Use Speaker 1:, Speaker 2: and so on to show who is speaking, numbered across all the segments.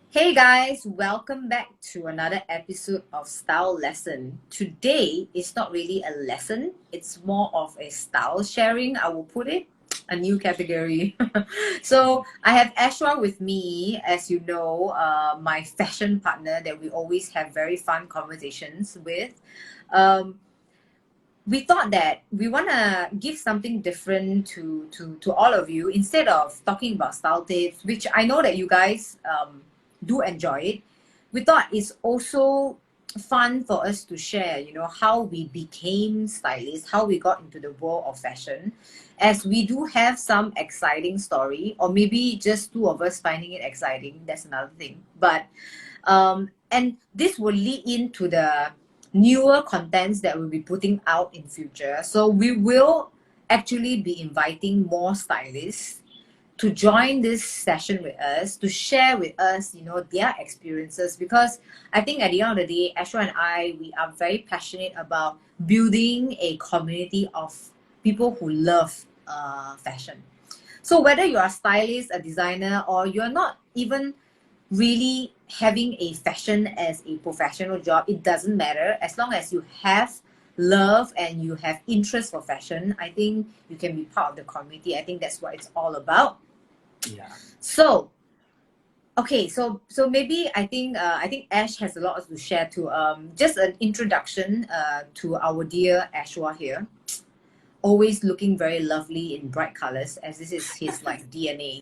Speaker 1: Hey guys, welcome back to another episode of Style Lesson. Today is not really a lesson, it's more of a style sharing. I will put it a new category. So I have Ashwa with me, as you know, my fashion partner that we always have very fun conversations with. Um, we thought that we want to give something different to all of you instead of talking about style tips, which I know that you guys do enjoy it. We thought it's also fun for us to share, how we became stylists, how we got into the world of fashion, as we do have some exciting story, or maybe just two of us finding it exciting. That's another thing. But and this will lead into the newer contents that we'll be putting out in future. So we will actually be inviting more stylists to join this session with us, to share with us, their experiences. Because I think at the end of the day, Ashwa and I, we are very passionate about building a community of people who love fashion. So whether you're a stylist, a designer, or you're not even really having a fashion as a professional job, it doesn't matter. As long as you have love and you have interest for fashion, I think you can be part of the community. I think that's what it's all about.
Speaker 2: Yeah.
Speaker 1: So okay, so maybe I think Ash has a lot to share too. Just an introduction to our dear Ashwa here. Always looking very lovely in bright colors, as this is his like DNA.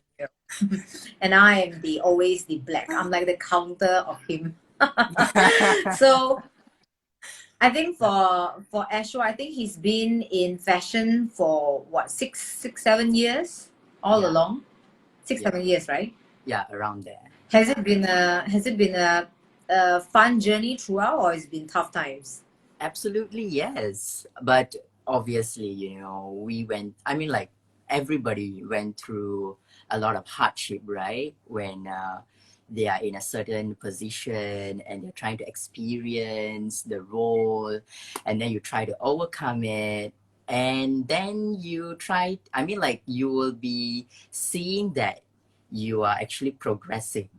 Speaker 1: And I am the always the black. I'm like the counter of him. So I think for Ashwa, I think he's been in fashion for what, 7 years all
Speaker 2: Yeah.
Speaker 1: along. Six,
Speaker 2: Yeah.
Speaker 1: 7 years, right?
Speaker 2: Yeah. Around there.
Speaker 1: Has it been a fun journey throughout, or it's been tough times?
Speaker 2: Absolutely, yes. But obviously, I mean, like, everybody went through a lot of hardship, right? When they are in a certain position and they're trying to experience the role, and then you try to overcome it. And then you will be seeing that you are actually progressing.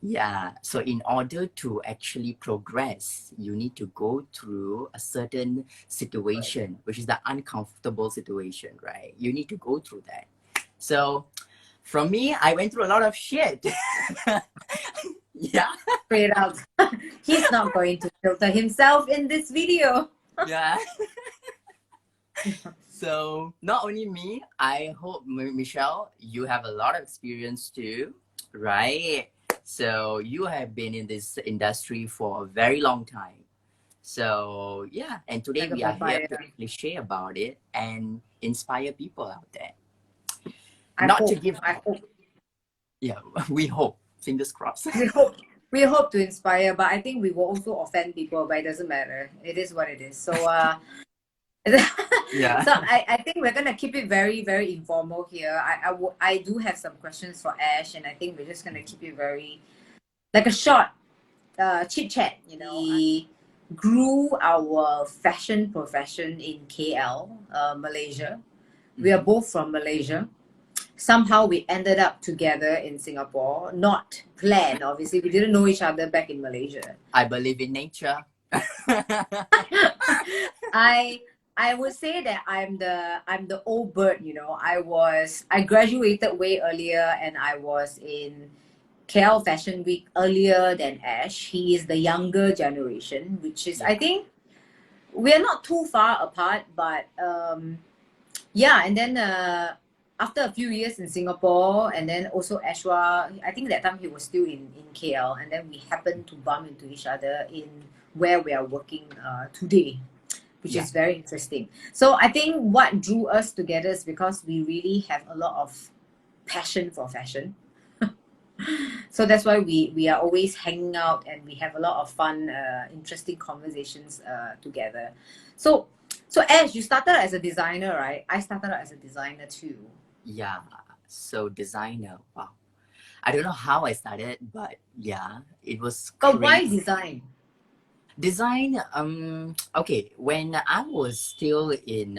Speaker 2: Yeah, so in order to actually progress, you need to go through a certain situation, which is the uncomfortable situation, right? You need to go through that. So from me, I went through a lot of shit. Yeah,
Speaker 1: Straight out. He's not going to filter himself in this video.
Speaker 2: yeah. So not only me, I hope Michelle, you have a lot of experience too, right? So you have been in this industry for a very long time. So yeah, and today
Speaker 1: Like a
Speaker 2: we are here
Speaker 1: vampire.
Speaker 2: to actually share about it and inspire people out there.
Speaker 1: I
Speaker 2: Not to
Speaker 1: hope.
Speaker 2: give,
Speaker 1: I hope.
Speaker 2: yeah, we hope, fingers crossed.
Speaker 1: We hope. We hope to inspire, but I think we will also offend people. But it doesn't matter. It is what it is. So
Speaker 2: Yeah,
Speaker 1: so I think we're gonna keep it very, very informal here. I do have some questions for Ash, and I think we're just gonna keep it very like a short chit chat. We grew our fashion profession in KL, Malaysia. We are
Speaker 2: mhm.
Speaker 1: both from Malaysia. Somehow we ended up together in Singapore. Not planned, obviously. We didn't know each other back in Malaysia.
Speaker 2: I believe in nature.
Speaker 1: I I would say that I'm the old bird. I graduated way earlier, and I was in KL Fashion Week earlier than Ash. He is the younger generation, which is, I
Speaker 2: Yeah,
Speaker 1: think, we're not too far apart, but yeah. And then after a few years in Singapore, and then also Ashwa, I think that time he was still in KL, and then we happened to bump into each other in where we are working today, which
Speaker 2: yeah,
Speaker 1: is very interesting. So I think what drew us together is because we really have a lot of passion for fashion. So that's why we are always hanging out, and we have a lot of fun, interesting conversations together. So so Ash, you started as a designer, right? I started out as a designer too.
Speaker 2: yeah. So designer, wow. I don't know how I started, but yeah, it was
Speaker 1: But why
Speaker 2: crazy.
Speaker 1: design?
Speaker 2: Design, okay, when I was still in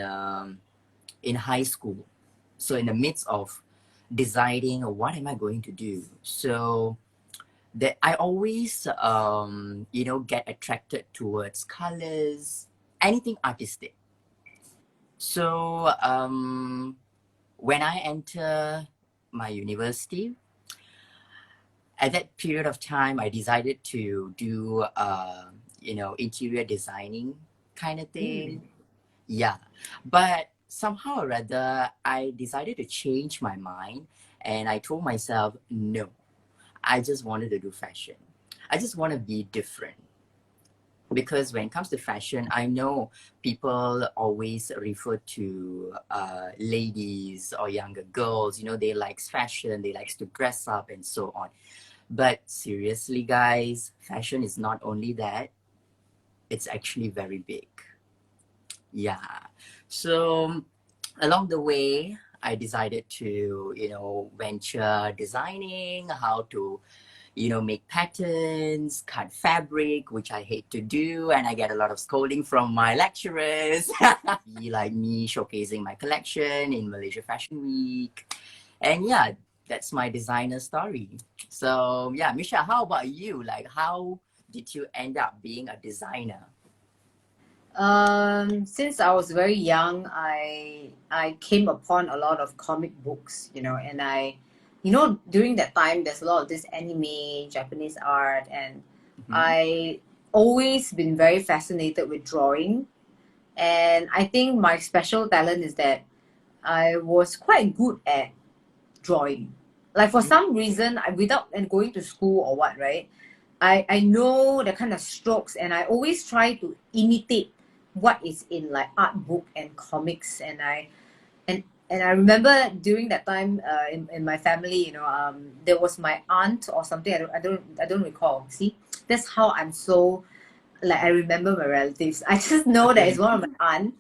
Speaker 2: high school, so in the midst of deciding what am I going to do. So that I always, get attracted towards colors, anything artistic. So when I enter my university, at that period of time, I decided to do, interior designing kind of
Speaker 1: Mm.
Speaker 2: thing. Yeah. But somehow or other, I decided to change my mind and I told myself, no, I just wanted to do fashion. I just want to be different. Because when it comes to fashion, I know people always refer to ladies or younger girls, they likes fashion, they likes to dress up and so on. But seriously, guys, fashion is not only that, it's actually very big. Yeah. So along the way, I decided to, venture designing, how to, make patterns, cut fabric, which I hate to do. And I get a lot of scolding from my lecturers. Be like me showcasing my collection in Malaysia Fashion Week. And yeah, that's my designer story. So yeah, Misha, how about you? Like, how did you end up being a designer?
Speaker 1: Since I was very young, I came upon a lot of comic books, and during that time, there's a lot of this anime, Japanese art, and
Speaker 2: Mm-hmm.
Speaker 1: I always been very fascinated with drawing. And I think my special talent is that I was quite good at drawing. Like for some reason, without and going to school or what, right? I know the kind of strokes, and I always try to imitate what is in like art book and comics. And I remember during that time, in my family, there was my aunt or something. I don't recall. See, that's how I'm so, like, I remember my relatives. I just know that it's one of my aunt.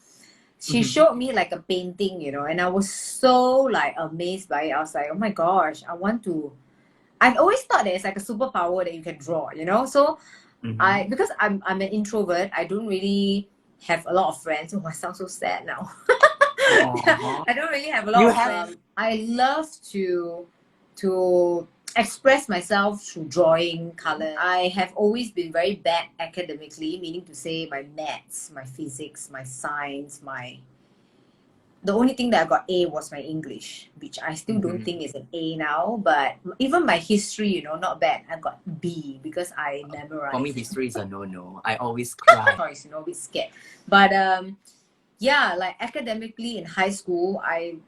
Speaker 1: She
Speaker 2: Mm-hmm.
Speaker 1: showed me like a painting, and I was so like amazed by it. I was like, oh my gosh, I've always thought that it's like a superpower that you can draw, So
Speaker 2: Mm-hmm.
Speaker 1: because I'm an introvert, I don't really have a lot of friends. Oh, I sound so sad now.
Speaker 2: Uh-huh.
Speaker 1: I don't really have a
Speaker 2: You
Speaker 1: lot of
Speaker 2: have
Speaker 1: friends. I love to express myself through drawing, color. I have always been very bad academically, meaning to say my maths, my physics, my science, my the only thing that I got A was my English, which I still don't
Speaker 2: Mhm.
Speaker 1: think is an A now. But even my history, not bad. I got B because I
Speaker 2: For me,
Speaker 1: memorized it.
Speaker 2: history is a no-no. I always cry.
Speaker 1: Choice, a bit scared. But yeah, like academically in high school, I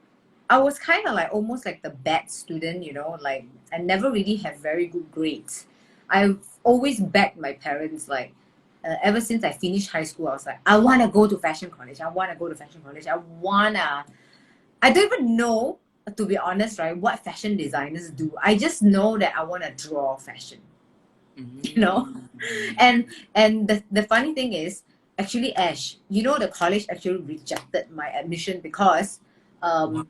Speaker 1: was kind of like almost like the bad student, like I never really have very good grades. I've always begged my parents, like, ever since I finished high school, I was like, I want to go to fashion college. I want to go to fashion college. I don't even know, to be honest, right, what fashion designers do. I just know that I want to draw fashion, you know?
Speaker 2: Mm.
Speaker 1: And the funny thing is, actually, Ash, the college actually rejected my admission because
Speaker 2: Wow.
Speaker 1: um,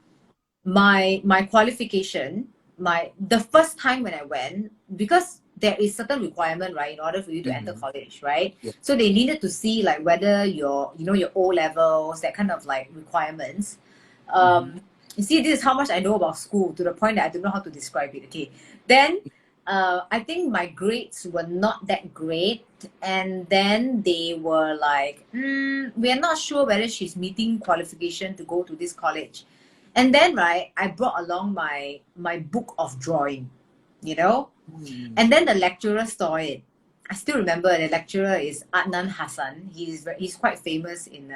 Speaker 1: my qualification, the first time when I went, because there is certain requirement, right, in order for you to enter
Speaker 2: Mm-hmm.
Speaker 1: college, right?
Speaker 2: Yeah.
Speaker 1: So they needed to see like whether your O levels, that kind of like requirements.
Speaker 2: Mm-hmm.
Speaker 1: You see, this is how much I know about school, to the point that I don't know how to describe it. Okay, then I think my grades were not that great, and then they were like, we are not sure whether she's meeting qualification to go to this college. And then, right, I brought along my book of drawing, you know,
Speaker 2: Mm.
Speaker 1: and then the lecturer saw it. I still remember the lecturer is Adnan Hassan. He's quite famous in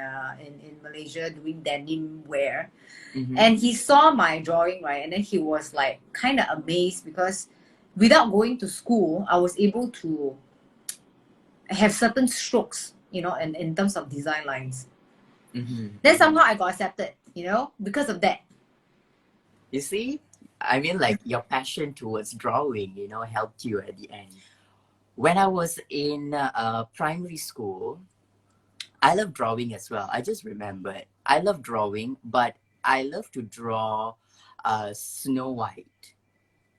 Speaker 1: Malaysia doing denim wear,
Speaker 2: Mm-hmm.
Speaker 1: and he saw my drawing, right, and then he was like kind of amazed because without going to school, I was able to have certain strokes, in terms of design lines.
Speaker 2: Mm-hmm.
Speaker 1: Then
Speaker 2: Mm-hmm.
Speaker 1: somehow I got accepted, because of that.
Speaker 2: You see, I mean, like your passion towards drawing, helped you at the end. When I was in primary school, I love drawing as well. I just remembered. I love drawing, but I love to draw Snow White.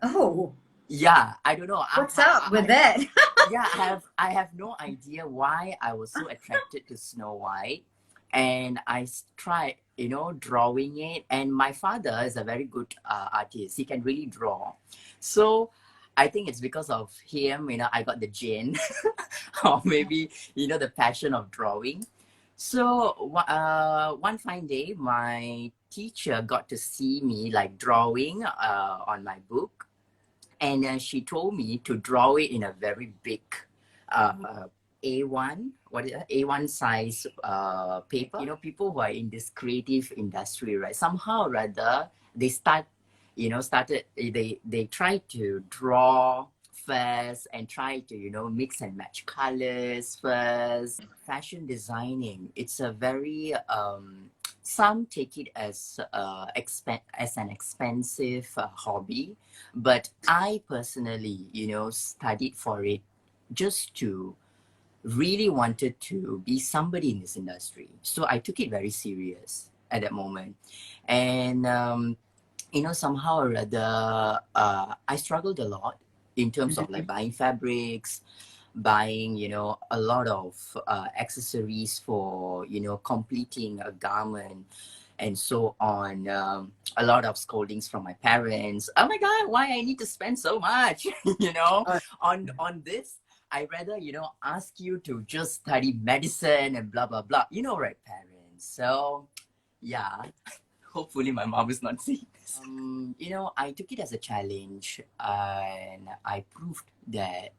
Speaker 1: Oh,
Speaker 2: Yeah, I don't know.
Speaker 1: what's up with that?
Speaker 2: Yeah, I have no idea why I was so attracted to Snow White, and tried, drawing it. And my father is a very good artist. He can really draw, so I think it's because of him, I got the gene, or maybe, the passion of drawing. So one fine day, my teacher got to see me like drawing on my book, and she told me to draw it in a very big A1, what is that? A1 size paper. People who are in this creative industry, right? Somehow or rather, they they try to draw first and try to, mix and match colors first. Fashion designing, it's a very some take it as as an expensive hobby, but I personally, studied for it just to really wanted to be somebody in this industry. So I took it very serious at that moment. And, somehow or other, I struggled a lot in terms of like buying fabrics, buying, a lot of accessories for, completing a garment and so on. A lot of scoldings from my parents. Oh my God, why I need to spend so much, on this? I rather, ask you to just study medicine and blah, blah, blah. Right, parents? So, yeah, hopefully my mom is not seeing this. I took it as a challenge, and I proved that,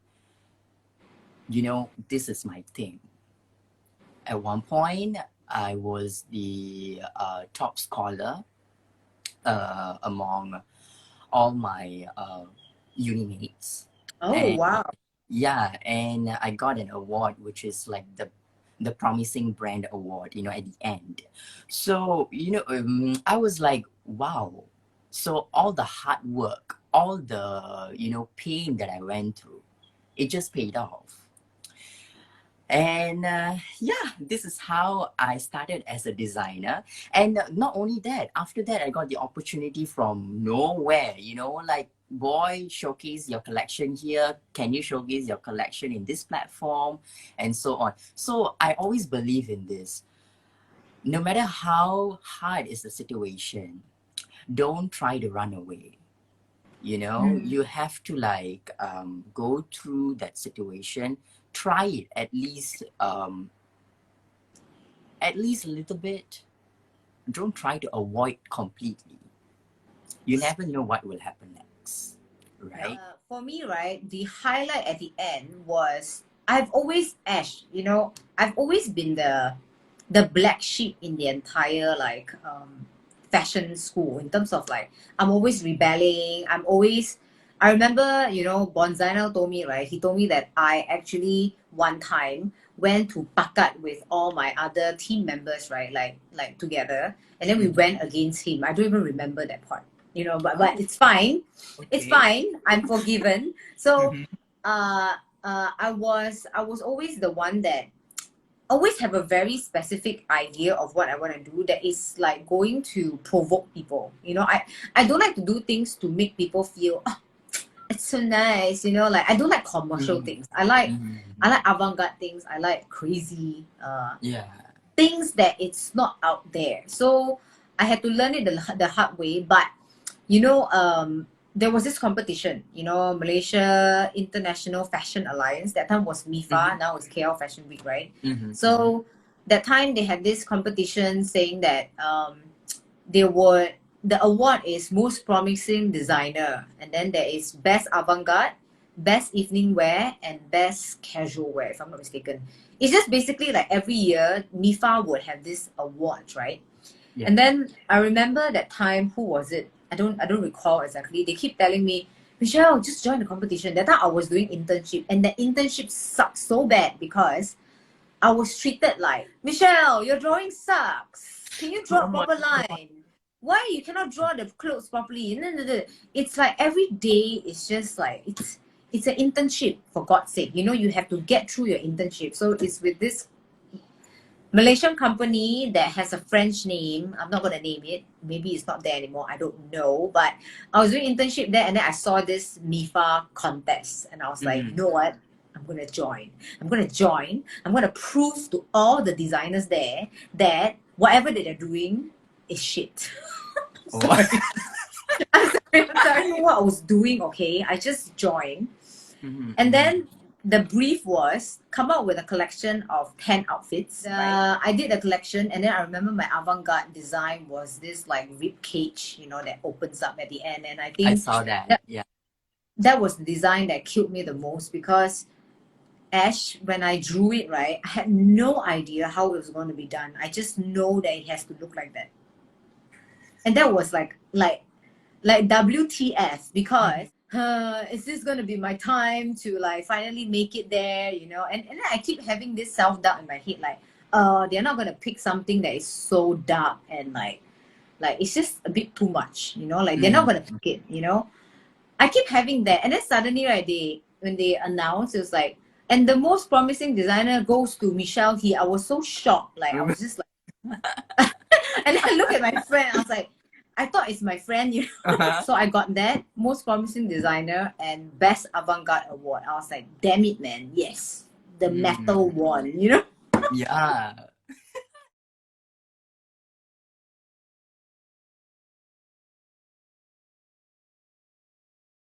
Speaker 2: this is my thing. At one point, I was the top scholar among all my uni mates.
Speaker 1: Oh,
Speaker 2: And
Speaker 1: wow.
Speaker 2: yeah, and I got an award, which is like the promising brand award, at the end. So, I was like, wow. So all the hard work, all the, pain that I went through, it just paid off. And yeah, this is how I started as a designer. And not only that, after that, I got the opportunity from nowhere, like, boy, showcase your collection here. Can you showcase your collection in this platform? And so on. So I always believe in this. No matter how hard is the situation, don't try to run away. You have to like go through that situation, try it at least a little bit. Don't try to avoid completely. You never know what will happen next, right?
Speaker 1: For me, right, the highlight at the end was I've always I've always been the black sheep in the entire like fashion school in terms of like I'm always rebelling. I remember, Bonzainal told me, right? He told me that I actually one time went to Pakat with all my other team members, right? Like together. And then we went against him. I don't even remember that part. But it's fine. It's
Speaker 2: Okay.
Speaker 1: fine. I'm forgiven. So
Speaker 2: Mhm.
Speaker 1: I was always the one that always have a very specific idea of what I want to do that is like going to provoke people. I don't like to do things to make people feel, oh, it's so nice, like I don't like commercial things. I like avant-garde things. I like crazy
Speaker 2: Yeah.
Speaker 1: things that it's not out there. So I had to learn it the hard way. But there was this competition, Malaysia International Fashion Alliance. That time was MIFA, now it's KL Fashion Week, right? So that time they had this competition saying that the award is most promising designer, and then there is best avant-garde, best evening wear, and best casual wear, if I'm not mistaken. It's just basically like every year MIFA would have this award, right?
Speaker 2: Yeah.
Speaker 1: And then I remember that time, who was it? I don't recall exactly. They keep telling me, Michelle, just join the competition. That time I was doing internship, and the internship sucked so bad because I was treated like, Michelle, your drawing sucks. Can you draw a
Speaker 2: Oh my
Speaker 1: proper line? Why you cannot draw the clothes properly? No, no, no. It's like every day is just like it's an internship, for God's sake. You have to get through your internship. So it's with this Malaysian company that has a French name. I'm not gonna name it. Maybe it's not there anymore. I don't know. But I was doing internship there, and then I saw this MIFA contest, and I was like, you know what? I'm gonna join. I'm gonna join. I'm gonna prove to all the designers there that whatever that they're doing is shit.
Speaker 2: Oh.
Speaker 1: Sorry. I'm sorry. I don't know what I was doing, okay? I just joined. And then the brief was come out with a collection of 10 outfits. I did a collection, and then I remember my avant-garde design was this like rib cage, you know, that opens up at the end. And I
Speaker 2: I
Speaker 1: think
Speaker 2: saw that. Yeah.
Speaker 1: that was the design that killed me the most because Ash, when I drew it, right, I had no idea how it was going to be done. I just know that it has to look like that. And that was like WTF, because is this gonna be my time to like finally make it there, you know? And then I keep having this self-doubt in my head, like, they're not gonna pick something that is so dark and like it's just a bit too much, you know, like they're not gonna pick it, you know. I keep having that, and then suddenly, right, when they announced, it was like, and the most promising designer goes to Michelle He. I was so shocked, like I was just like, and then I look at my friend, I was like, I thought it's my friend, you know. So I got that most promising designer and best avant-garde award. I was like, damn it, man, yes, the metal won, you know.
Speaker 2: Yeah.